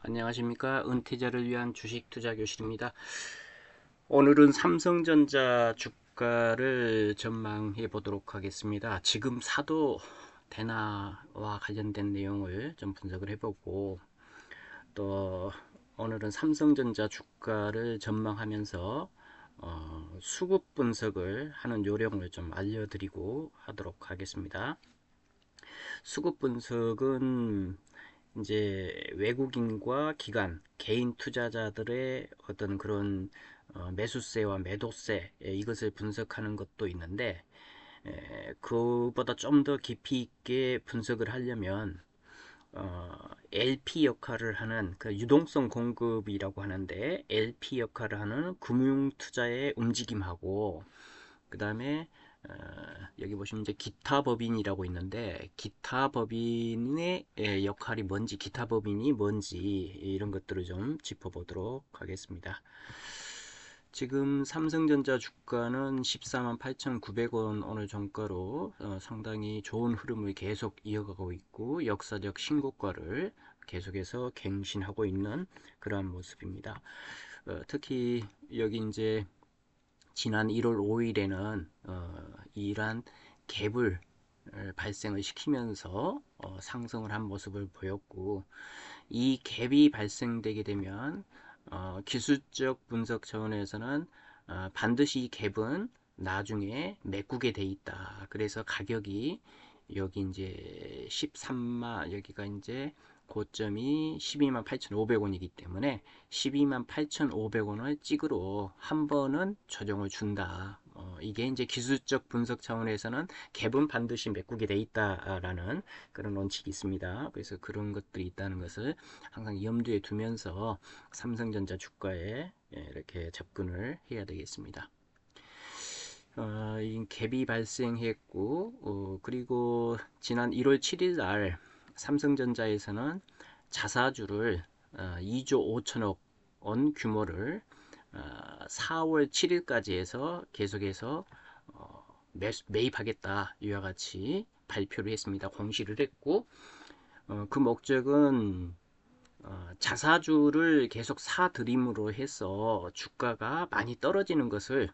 안녕하십니까. 은퇴자를 위한 주식 투자 교실입니다. 오늘은 삼성전자 주가를 전망해 보도록 하겠습니다. 지금 사도 되나와 관련된 내용을 좀 분석을 해보고, 또 오늘은 삼성전자 주가를 전망하면서 수급 분석을 하는 요령을 좀 알려드리고 하도록 하겠습니다. 수급 분석은 이제 외국인과 기관, 개인 투자자들의 어떤 그런 매수세와 매도세, 이것을 분석하는 것도 있는데, 그보다 좀 더 깊이 있게 분석을 하려면 LP 역할을 하는 그 유동성 공급이라고 하는데, LP 역할을 하는 금융 투자의 움직임하고, 그 다음에 여기 보시면 이제 기타 법인이라고 있는데, 기타 법인의 역할이 뭔지, 기타 법인이 뭔지, 이런 것들을 좀 짚어보도록 하겠습니다. 지금 삼성전자 주가는 14만 8,900원 오늘 종가로 상당히 좋은 흐름을 계속 이어가고 있고, 역사적 신고가를 계속해서 갱신하고 있는 그러한 모습입니다. 특히 여기 이제 지난 1월 5일에는 이러한 갭을 발생을 시키면서 상승을 한 모습을 보였고, 이 갭이 발생되게 되면 기술적 분석 차원에서는 반드시 이 갭은 나중에 메꾸게 돼 있다. 그래서 가격이 여기 이제 13만, 여기가 이제 고점이 12만 8,500원이기 때문에 12만 8,500원을 찍으러 한 번은 조정을 준다. 이게 이제 기술적 분석 차원에서는 갭은 반드시 메꾸게 돼 있다라는 그런 원칙이 있습니다. 그래서 그런 것들이 있다는 것을 항상 염두에 두면서 삼성전자 주가에 이렇게 접근을 해야 되겠습니다. 이 갭이 발생했고, 그리고 지난 1월 7일 날 삼성전자에서는 자사주를 2조 5천억 원 규모를 4월 7일까지 해서 계속해서 매입하겠다, 이와 같이 발표를 했습니다. 공시를 했고, 그 목적은 자사주를 계속 사들임으로 해서 주가가 많이 떨어지는 것을,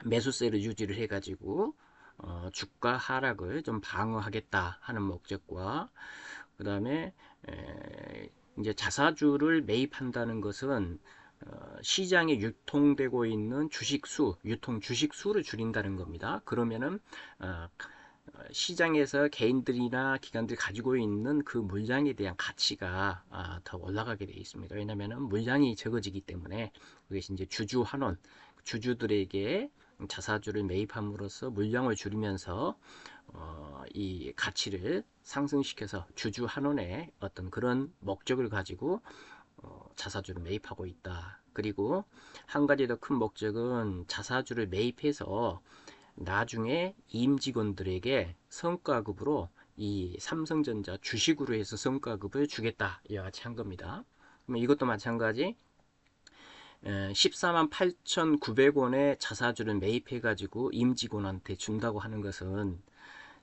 매수세를 유지를 해가지고 주가 하락을 좀 방어하겠다 하는 목적과, 그 다음에 이제 자사주를 매입한다는 것은 시장에 유통되고 있는 주식수, 유통 주식수를 줄인다는 겁니다. 그러면은 시장에서 개인들이나 기관들이 가지고 있는 그 물량에 대한 가치가 더 올라가게 되어 있습니다. 왜냐하면 물량이 적어지기 때문에, 그것이 이제 주주 환원, 주주들에게 자사주를 매입함으로써 물량을 줄이면서 이 가치를 상승시켜서 주주 환원의 어떤 그런 목적을 가지고 자사주를 매입하고 있다. 그리고 한 가지 더 큰 목적은 자사주를 매입해서 나중에 임직원들에게 성과급으로 이 삼성전자 주식으로 해서 성과급을 주겠다, 이와 같이 한 겁니다. 그러면 이것도 마찬가지 14만 8,900원의 자사주를 매입해 가지고 임직원한테 준다고 하는 것은,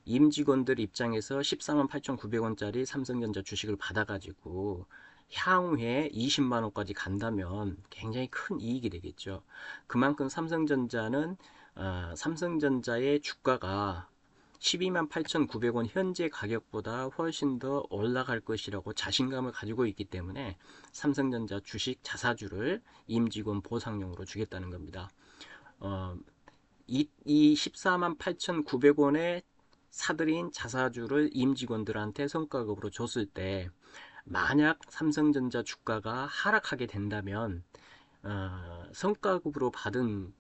임직원들 입장에서 14만 8,900원짜리 삼성전자 주식을 받아 가지고 향후에 20만원까지 간다면 굉장히 큰 이익이 되겠죠. 그만큼 삼성전자의 주가가 12만 8,900원 현재 가격보다 훨씬 더 올라갈 것이라고 자신감을 가지고 있기 때문에 삼성전자 주식 자사주를 임직원 보상용으로 주겠다는 겁니다. 이 14만 8,900원에 사들인 자사주를 임직원들한테 성과급으로 줬을 때, 만약 삼성전자 주가가 하락하게 된다면 성과급으로 받은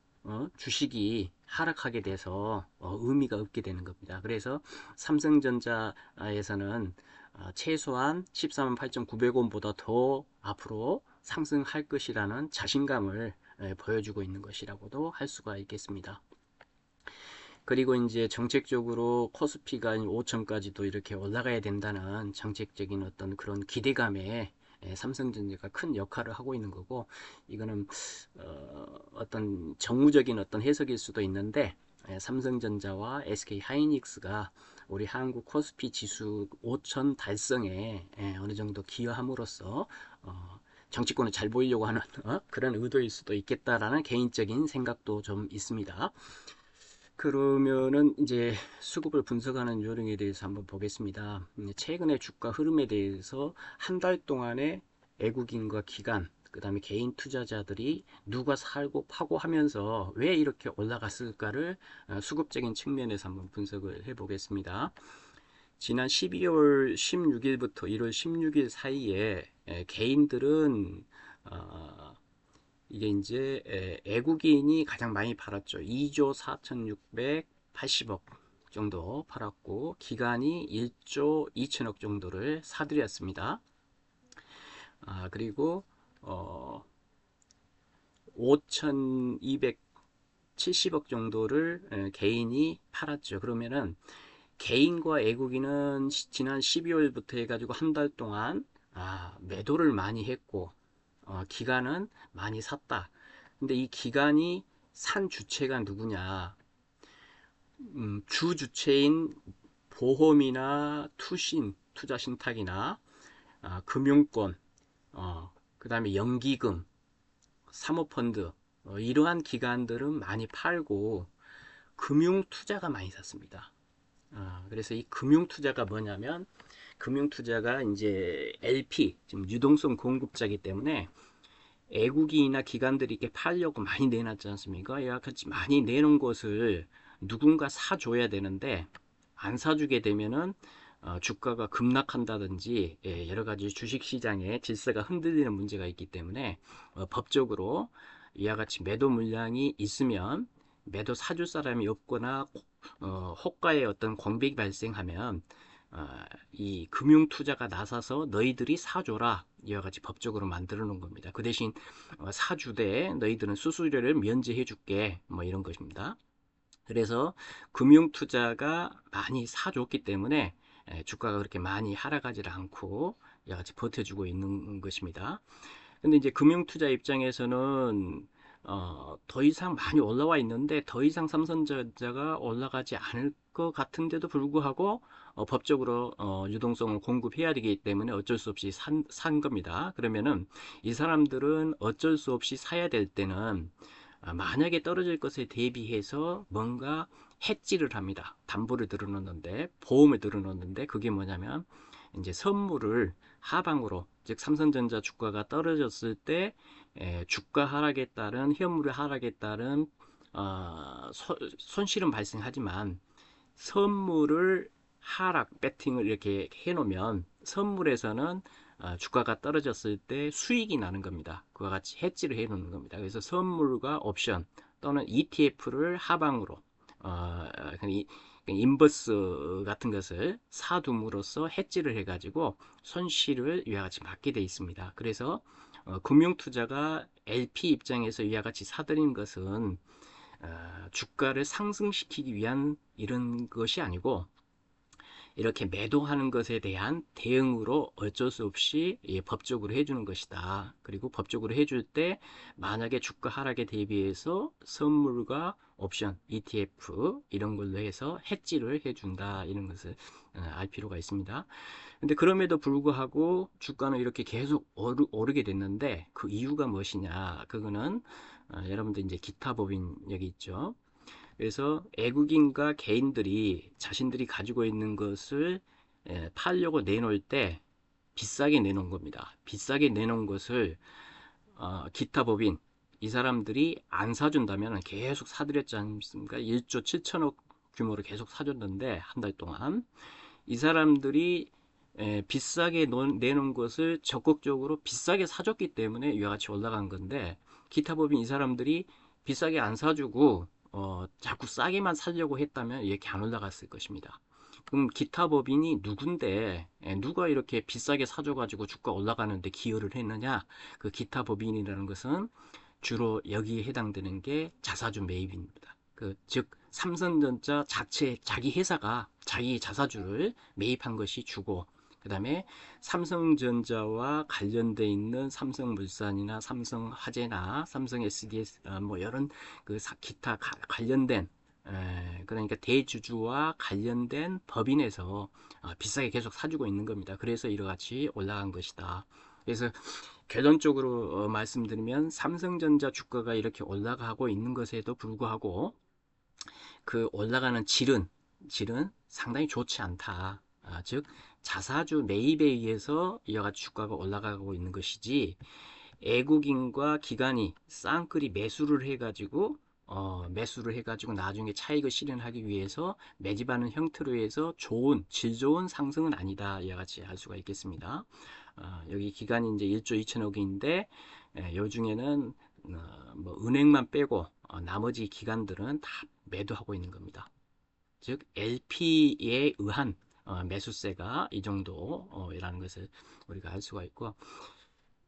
주식이 하락하게 돼서 의미가 없게 되는 겁니다. 그래서 삼성전자에서는 최소한 14만 8,900원보다 더 앞으로 상승할 것이라는 자신감을 보여주고 있는 것이라고도 할 수가 있겠습니다. 그리고 이제 정책적으로 코스피가 5천까지도 이렇게 올라가야 된다는 정책적인 어떤 그런 기대감에 삼성전자가 큰 역할을 하고 있는 거고, 이거는 어떤 정무적인 어떤 해석일 수도 있는데, 삼성전자와 SK 하이닉스가 우리 한국 코스피 지수 5천 달성에 어느 정도 기여함으로써 정치권을 잘 보이려고 하는 그런 의도일 수도 있겠다라는 개인적인 생각도 좀 있습니다. 그러면은 이제 수급을 분석하는 요령에 대해서 한번 보겠습니다. 최근의 주가 흐름에 대해서 한 달 동안의 외국인과 기관, 그 다음에 개인 투자자들이 누가 살고 파고 하면서 왜 이렇게 올라갔을까를 수급적인 측면에서 한번 분석을 해 보겠습니다. 지난 12월 16일부터 1월 16일 사이에 개인들은 이게 이제 외국인이 가장 많이 팔았죠. 2조 4,680억 정도 팔았고 기관이 1조 2천억 정도를 사들였습니다. 그리고 5,270억 정도를 개인이 팔았죠. 그러면은 개인과 외국인은 지난 12월부터 해가지고 한 달 동안 매도를 많이 했고 기관은 많이 샀다. 근데 이 기관이 산 주체가 누구냐? 주 주체인 보험이나 투신, 투자신탁이나 금융권, 그 다음에 연기금, 사모펀드 이러한 기관들은 많이 팔고 금융투자가 많이 샀습니다. 그래서 이 금융투자가 뭐냐면 금융투자가 이제 LP, 지금 유동성 공급자이기 때문에 외국인이나 기관들이 이렇게 팔려고 많이 내놨지 않습니까? 이와 같이 많이 내놓은 것을 누군가 사줘야 되는데 안 사주게 되면은 주가가 급락한다든지 여러 가지 주식시장의 질서가 흔들리는 문제가 있기 때문에 법적으로 이와 같이 매도 물량이 있으면 매도 사줄 사람이 없거나 호가에 어떤 공백이 발생하면 이 금융투자가 나서서 너희들이 사줘라 이와 같이 법적으로 만들어 놓은 겁니다. 그 대신 사주되 너희들은 수수료를 면제해 줄게 뭐 이런 것입니다. 그래서 금융투자가 많이 사줬기 때문에 주가가 그렇게 많이 하락하지 않고 이와 같이 버텨주고 있는 것입니다. 근데 이제 금융투자 입장에서는 더 이상 많이 올라와 있는데 더 이상 삼성전자가 올라가지 않을 것 같은데도 불구하고 법적으로 유동성을 공급해야 되기 때문에 어쩔 수 없이 산 겁니다. 그러면은 이 사람들은 어쩔 수 없이 사야 될 때는 만약에 떨어질 것에 대비해서 뭔가 해지를 합니다. 담보를 들어놓는데 보험을 들어놓는데 그게 뭐냐면 이제 선물을 하방으로 즉 삼성전자 주가가 떨어졌을 때 주가 하락에 따른 현물의 하락에 따른 손실은 발생하지만 선물을 하락 배팅을 이렇게 해놓으면 선물에서는 주가가 떨어졌을 때 수익이 나는 겁니다. 그와 같이 해지를 해놓는 겁니다. 그래서 선물과 옵션 또는 ETF를 하방으로 인버스 같은 것을 사둠으로써 해지를 해가지고 손실을 이와 같이 막게 돼 있습니다. 그래서 금융투자가 LP 입장에서 이와 같이 사들인 것은 주가를 상승시키기 위한 이런 것이 아니고 이렇게 매도하는 것에 대한 대응으로 어쩔 수 없이 법적으로 해주는 것이다. 그리고 법적으로 해줄 때 만약에 주가 하락에 대비해서 선물과 옵션, ETF 이런 걸로 해서 해지를 해준다. 이런 것을 알 필요가 있습니다. 근데 그럼에도 불구하고 주가는 이렇게 계속 오르게 됐는데 그 이유가 무엇이냐? 그거는 여러분들 이제 기타 법인 여기 있죠. 그래서 외국인과 개인들이 자신들이 가지고 있는 것을 팔려고 내놓을 때 비싸게 내놓은 겁니다. 비싸게 내놓은 것을 기타 법인 이 사람들이 안 사준다면 계속 사들였지 않습니까? 1조 7천억 규모로 계속 사줬는데 한 달 동안 이 사람들이 비싸게 내놓은 것을 적극적으로 비싸게 사줬기 때문에 이와 같이 올라간 건데 기타 법인 이 사람들이 비싸게 안 사주고 자꾸 싸게만 살려고 했다면 이렇게 안 올라갔을 것입니다. 그럼 기타 법인이 누군데 누가 이렇게 비싸게 사줘가지고 주가 올라가는데 기여를 했느냐? 그 기타 법인이라는 것은 주로 여기에 해당되는 게 자사주 매입입니다. 즉 삼성전자 자체 자기 회사가 자기 자사주를 매입한 것이 주고 그 다음에 삼성전자와 관련돼 있는 삼성물산이나 삼성화재나 삼성 SDS 뭐 이런 기타 관련된 그러니까 대주주와 관련된 법인에서 비싸게 계속 사주고 있는 겁니다. 그래서 이러같이 올라간 것이다. 그래서 결론적으로 말씀드리면 삼성전자 주가가 이렇게 올라가고 있는 것에도 불구하고 그 올라가는 질은 상당히 좋지 않다. 즉 자사주 매입에 의해서 이와 같이 주가가 올라가고 있는 것이지, 애국인과 기관이 쌍끌이 매수를 해가지고 나중에 차익을 실현하기 위해서 매집하는 형태로 해서 질 좋은 상승은 아니다. 이와 같이 할 수가 있겠습니다. 여기 기간이 이제 1조 2천억인데, 요 중에는 뭐 은행만 빼고 나머지 기관들은 다 매도하고 있는 겁니다. 즉 LP에 의한 매수세가 이 정도라는 것을 우리가 알 수가 있고,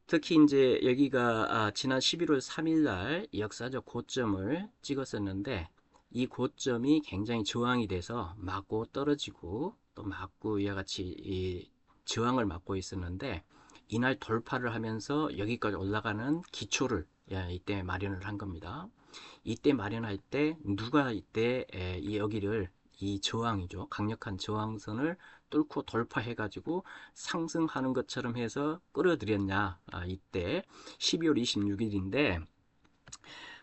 특히 이제 여기가 지난 11월 3일 날 역사적 고점을 찍었었는데, 이 고점이 굉장히 저항이 돼서 맞고 떨어지고 또 맞고 이와 같이 이 저항을 맞고 있었는데, 이날 돌파를 하면서 여기까지 올라가는 기초를 이때 마련을 한 겁니다. 이때 마련할 때 누가 이때 여기를, 이 저항이죠, 강력한 저항선을 뚫고 돌파해 가지고 상승하는 것처럼 해서 끌어들였냐, 이때 12월 26일인데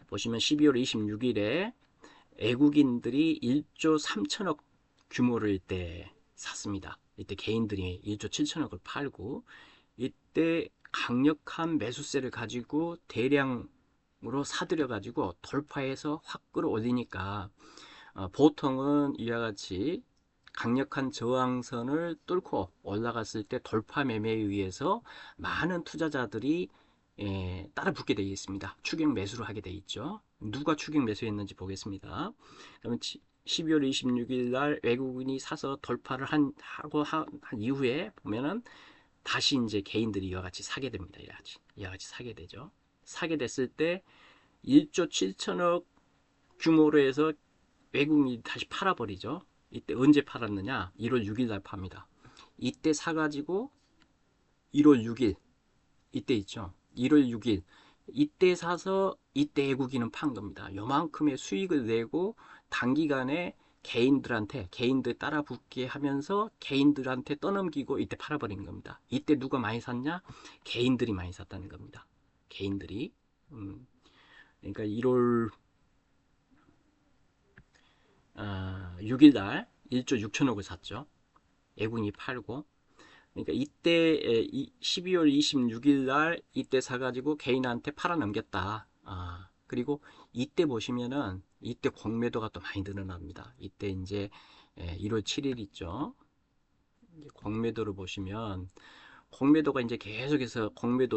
보시면 12월 26일에 외국인들이 1조 3천억 규모를 이때 샀습니다. 이때 개인들이 1조 7천억을 팔고, 이때 강력한 매수세를 가지고 대량으로 사들여 가지고 돌파해서 확 끌어올리니까, 보통은 이와 같이 강력한 저항선을 뚫고 올라갔을 때 돌파 매매에 의해서 많은 투자자들이 따라 붙게 되어 있습니다. 추격 매수를 하게 되어 있죠. 누가 추격 매수했는지 보겠습니다. 그러면 12월 26일 날 외국인이 사서 돌파를 하고 한 이후에 보면은 다시 이제 개인들이 이와 같이 사게 됩니다. 이와 같이 사게 되죠. 사게 됐을 때 1조 7천억 규모로 해서 외국인이 다시 팔아버리죠. 이때 언제 팔았느냐? 1월 6일 날 팝니다. 이때 사가지고 1월 6일, 이때 있죠. 1월 6일 이때 사서 이때 외국인은 판 겁니다. 요만큼의 수익을 내고 단기간에 개인들 따라 붙게 하면서 개인들한테 떠넘기고 이때 팔아버린 겁니다. 이때 누가 많이 샀냐? 개인들이 많이 샀다는 겁니다. 개인들이. 그러니까 1월 6일 날 1조 6천억을 샀죠. 애군이 팔고. 그러니까 이때 12월 26일 날 이때 사가지고 개인한테 팔아 넘겼다. 그리고 이때 보시면은 이때 공매도가 또 많이 늘어납니다. 이때 이제 1월 7일 있죠. 공매도를 보시면 공매도가 이제 계속해서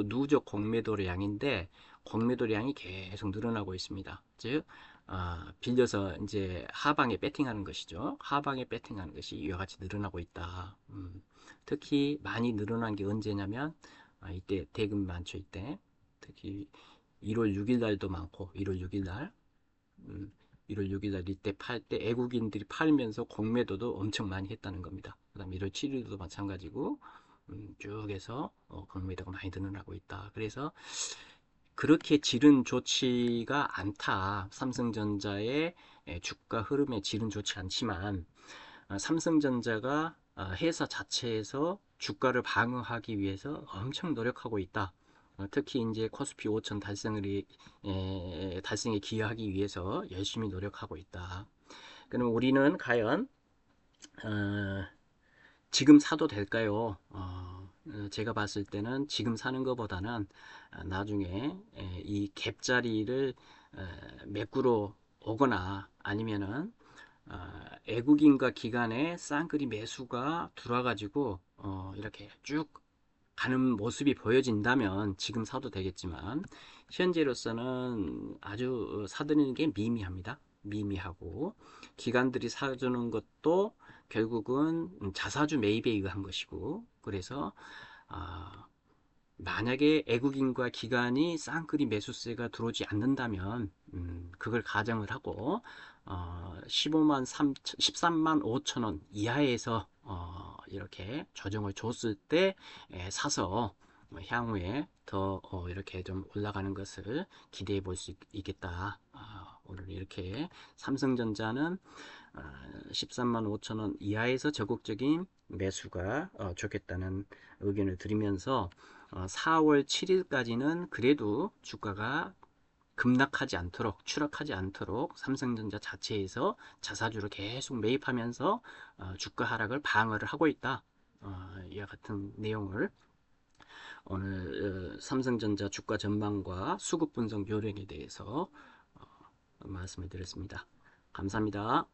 누적 공매도 양인데, 공매도량이 계속 늘어나고 있습니다. 즉 빌려서 이제 하방에 배팅하는 것이죠. 하방에 배팅하는 것이 이와 같이 늘어나고 있다. 특히 많이 늘어난 게 언제냐면 이때 대금 많죠. 이때 특히 1월 6일 날도 많고, 1월 6일 날 1월 6일 날 이때 팔 때 애국인들이 팔면서 공매도도 엄청 많이 했다는 겁니다. 그 다음 1월 7일도 마찬가지고 쭉 해서 공매도가 많이 늘어나고 있다. 그래서 그렇게 질은 좋지가 않다. 삼성전자의 주가 흐름의 질은 좋지 않지만, 삼성전자가 회사 자체에서 주가를 방어하기 위해서 엄청 노력하고 있다. 특히 이제 코스피 5천 달성에 기여하기 위해서 열심히 노력하고 있다. 그럼 우리는 과연 지금 사도 될까요? 제가 봤을 때는 지금 사는 것보다는 나중에 이 갭자리를 매꾸러 오거나 아니면은 외국인과 기관의 쌍끌이 매수가 들어와가지고 이렇게 쭉 가는 모습이 보여진다면 지금 사도 되겠지만, 현재로서는 아주 사들이는 게 미미합니다. 미미하고, 기관들이 사주는 것도 결국은 자사주 매입에 의한 것이고, 그래서 만약에 외국인과 기관이 쌍끌이 매수세가 들어오지 않는다면 그걸 가정을 하고 13만 5천 원 이하에서 이렇게 조정을 줬을 때 사서 향후에 더 이렇게 좀 올라가는 것을 기대해 볼 수 있겠다. 오늘 이렇게 삼성전자는 13만 5천 원 이하에서 적극적인 매수가 좋겠다는 의견을 드리면서 4월 7일까지는 그래도 주가가 급락하지 않도록, 추락하지 않도록 삼성전자 자체에서 자사주를 계속 매입하면서 주가 하락을 방어를 하고 있다. 이와 같은 내용을 오늘 삼성전자 주가 전망과 수급 분석 요령에 대해서 말씀을 드렸습니다. 감사합니다.